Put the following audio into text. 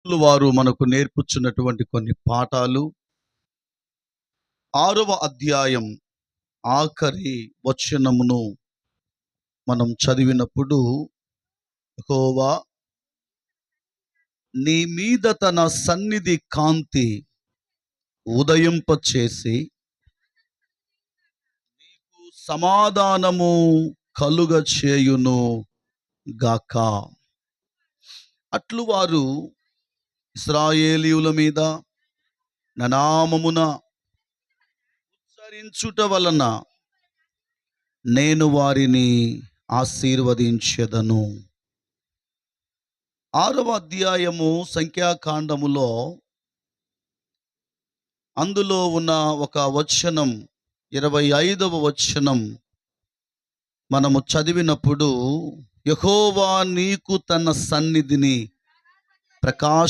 వారు మనకు నేర్పుచున్నటువంటి కొన్ని పాఠాలు. 6వ అధ్యాయం ఆఖరి వచనమును మనం చదివినప్పుడు, యెహోవా నీ మీద తన సన్నిధి కాంతి ఉదయింపచేసి నీకు సమాధానము కలుగ చేయును గాక. అట్లు వారు ఇశ్రాయేలీయుల మీద నా నామమున ఉచ్చరించుట వలన నేను వారిని ఆశీర్వదించెదను. 6వ అధ్యాయము సంఖ్యాకాండములో అందులో ఉన్న ఒక వచనం, 25వ వచనం మనము చదివినప్పుడు, యెహోవా నీకు తన సన్నిధిని